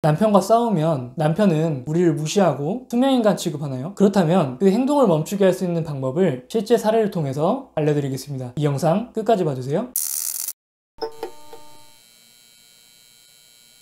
남편과 싸우면 남편은 우리를 무시하고 투명인간 취급하나요? 그렇다면 그 행동을 멈추게 할 수 있는 방법을 실제 사례를 통해서 알려드리겠습니다. 이 영상 끝까지 봐주세요.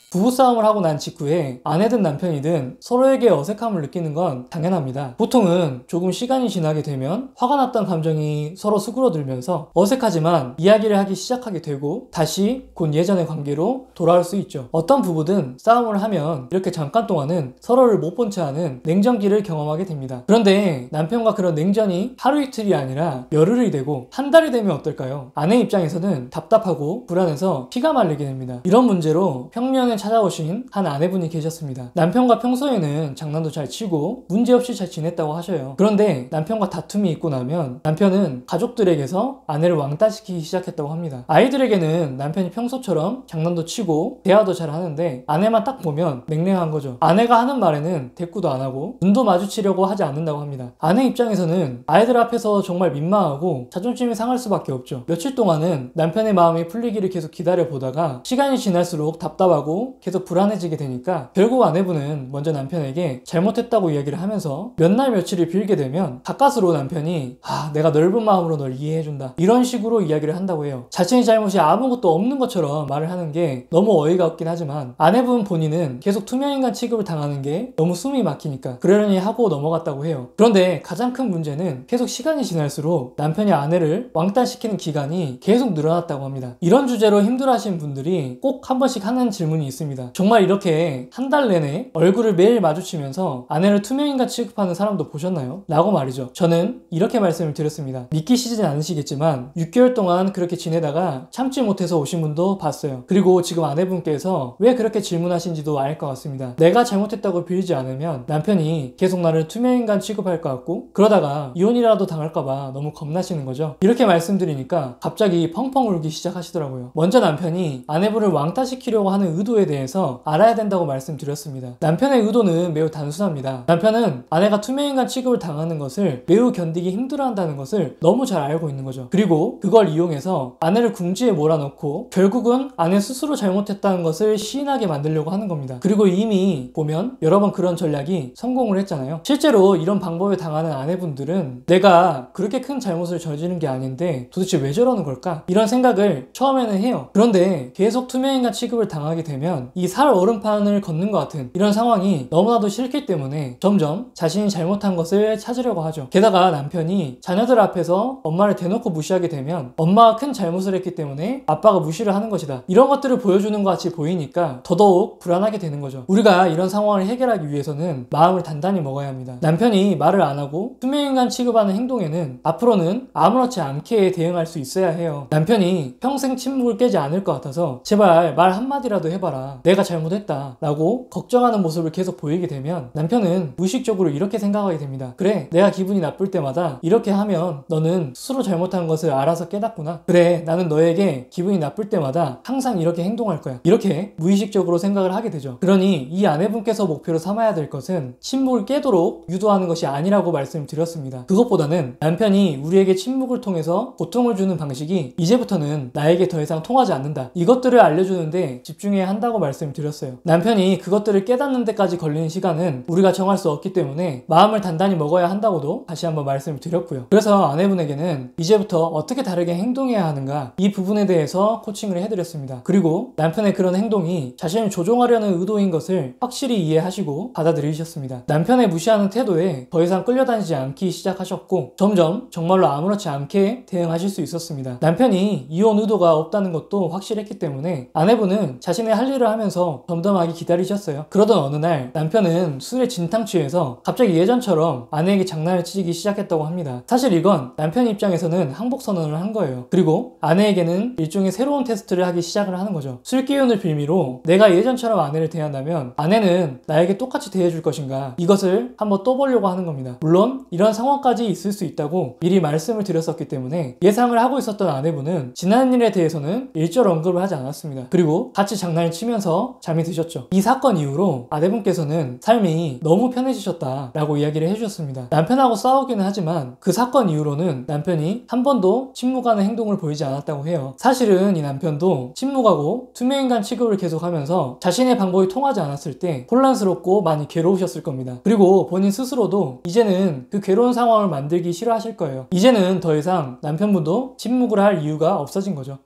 부부싸움을 하고 난 직후에 아내든 남편이든 서로에게 어색함을 느끼는 건 당연합니다. 보통은 조금 시간이 지나게 되면 화가 났던 감정이 서로 수그러들면서 어색하지만 이야기를 하기 시작하게 되고 다시 곧 예전의 관계로 돌아올 수 있죠. 어떤 부부든 싸움을 하면 이렇게 잠깐 동안은 서로를 못 본 채 하는 냉전기를 경험하게 됩니다. 그런데 남편과 그런 냉전이 하루 이틀이 아니라 열흘이 되고 한 달이 되면 어떨까요? 아내 입장에서는 답답하고 불안해서 피가 말리게 됩니다. 이런 문제로 평년에 찾아오신 한 아내분이 계셨습니다. 남편과 평소에는 장난도 잘 치고 문제없이 잘 지냈다고 하셔요. 그런데 남편과 다툼이 있고 나면 남편은 가족들에게서 아내를 왕따시키기 시작했다고 합니다. 아이들에게는 남편이 평소처럼 장난도 치고 대화도 잘 하는데 아내만 딱 보면 냉랭한 거죠. 아내가 하는 말에는 대꾸도 안 하고 눈도 마주치려고 하지 않는다고 합니다. 아내 입장에서는 아이들 앞에서 정말 민망하고 자존심이 상할 수밖에 없죠. 며칠 동안은 남편의 마음이 풀리기를 계속 기다려보다가 시간이 지날수록 답답하고 계속 불안해지게 되니까 결국 아내분은 먼저 남편에게 잘못했다고 이야기를 하면서 몇 날 며칠을 빌게 되면 가까스로 남편이 내가 넓은 마음으로 널 이해해준다 이런 식으로 이야기를 한다고 해요. 자신의 잘못이 아무것도 없는 것처럼 말을 하는 게 너무 어이가 없긴 하지만 아내분 본인은 계속 투명인간 취급을 당하는 게 너무 숨이 막히니까 그러려니 하고 넘어갔다고 해요. 그런데 가장 큰 문제는 계속 시간이 지날수록 남편이 아내를 왕따시키는 기간이 계속 늘어났다고 합니다. 이런 주제로 힘들어하시는 분들이 꼭 한 번씩 하는 질문이 있습니다. 정말 이렇게 한 달 내내 얼굴을 매일 마주치면서 아내를 투명인간 취급하는 사람도 보셨나요? 라고 말이죠. 저는 이렇게 말씀을 드렸습니다. 믿기시진 않으시겠지만 6개월 동안 그렇게 지내다가 참지 못해서 오신 분도 봤어요. 그리고 지금 아내분께서 왜 그렇게 질문하신지도 알 것 같습니다. 내가 잘못했다고 빌지 않으면 남편이 계속 나를 투명인간 취급할 것 같고 그러다가 이혼이라도 당할까봐 너무 겁나시는 거죠. 이렇게 말씀드리니까 갑자기 펑펑 울기 시작하시더라고요. 먼저 남편이 아내분을 왕따시키려고 하는 의도에 대해서 알아야 된다고 말씀드렸습니다. 남편의 의도는 매우 단순합니다. 남편은 아내가 투명인간 취급을 당하는 것을 매우 견디기 힘들어한다는 것을 너무 잘 알고 있는 거죠. 그리고 그걸 이용해서 아내를 궁지에 몰아넣고 결국은 아내 스스로 잘못했다는 것을 시인하게 만들려고 하는 겁니다. 그리고 이미 보면 여러 번 그런 전략이 성공을 했잖아요. 실제로 이런 방법에 당하는 아내분들은 내가 그렇게 큰 잘못을 저지른 게 아닌데 도대체 왜 저러는 걸까? 이런 생각을 처음에는 해요. 그런데 계속 투명인간 취급을 당하게 되면 이 살 얼음판을 걷는 것 같은 이런 상황이 너무나도 싫기 때문에 점점 자신이 잘못한 것을 찾으려고 하죠. 게다가 남편이 자녀들 앞에서 엄마를 대놓고 무시하게 되면 엄마가 큰 잘못을 했기 때문에 아빠가 무시를 하는 것이다. 이런 것들을 보여주는 것 같이 보이니까 더더욱 불안하게 되는 거죠. 우리가 이런 상황을 해결하기 위해서는 마음을 단단히 먹어야 합니다. 남편이 말을 안 하고 투명인간 취급하는 행동에는 앞으로는 아무렇지 않게 대응할 수 있어야 해요. 남편이 평생 침묵을 깨지 않을 것 같아서 제발 말 한마디라도 해봐라. 내가 잘못했다 라고 걱정하는 모습을 계속 보이게 되면 남편은 무의식적으로 이렇게 생각하게 됩니다. 그래, 내가 기분이 나쁠 때마다 이렇게 하면 너는 스스로 잘못한 것을 알아서 깨닫구나. 그래, 나는 너에게 기분이 나쁠 때마다 항상 이렇게 행동할 거야. 이렇게 무의식적으로 생각을 하게 되죠. 그러니 이 아내분께서 목표로 삼아야 될 것은 침묵을 깨도록 유도하는 것이 아니라고 말씀드렸습니다. 그것보다는 남편이 우리에게 침묵을 통해서 고통을 주는 방식이 이제부터는 나에게 더 이상 통하지 않는다. 이것들을 알려주는데 집중해야 한다고 말씀드렸어요. 남편이 그것들을 깨닫는 데까지 걸리는 시간은 우리가 정할 수 없기 때문에 마음을 단단히 먹어야 한다고도 다시 한번 말씀을 드렸고요. 그래서 아내분에게는 이제부터 어떻게 다르게 행동해야 하는가 이 부분에 대해서 코칭을 해드렸습니다. 그리고 남편의 그런 행동이 자신을 조종하려는 의도인 것을 확실히 이해하시고 받아들이셨습니다. 남편의 무시하는 태도에 더 이상 끌려다니지 않기 시작하셨고 점점 정말로 아무렇지 않게 대응하실 수 있었습니다. 남편이 이혼 의도가 없다는 것도 확실했기 때문에 아내분은 자신의 할 일을 하면서 덤덤하게 기다리셨어요. 그러던 어느 날 남편은 술에 진탕 취해서 갑자기 예전처럼 아내에게 장난을 치기 시작했다고 합니다. 사실 이건 남편 입장에서는 항복 선언을 한 거예요. 그리고 아내에게는 일종의 새로운 테스트를 하기 시작을 하는 거죠. 술 기운을 빌미로 내가 예전처럼 아내를 대한다면 아내는 나에게 똑같이 대해줄 것인가, 이것을 한번 또 보려고 하는 겁니다. 물론 이런 상황까지 있을 수 있다고 미리 말씀을 드렸었기 때문에 예상을 하고 있었던 아내분은 지난 일에 대해서는 일절 언급을 하지 않았습니다. 그리고 같이 장난을 치면서 하시면서 잠이 드셨죠. 이 사건 이후로 아내분께서는 삶이 너무 편해지셨다라고 이야기를 해주셨습니다. 남편하고 싸우기는 하지만 그 사건 이후로는 남편이 한 번도 침묵하는 행동을 보이지 않았다고 해요. 사실은 이 남편도 침묵하고 투명인간 취급을 계속하면서 자신의 방법이 통하지 않았을 때 혼란스럽고 많이 괴로우셨을 겁니다. 그리고 본인 스스로도 이제는 그 괴로운 상황을 만들기 싫어하실 거예요. 이제는 더 이상 남편분도 침묵을 할 이유가 없어진 거죠.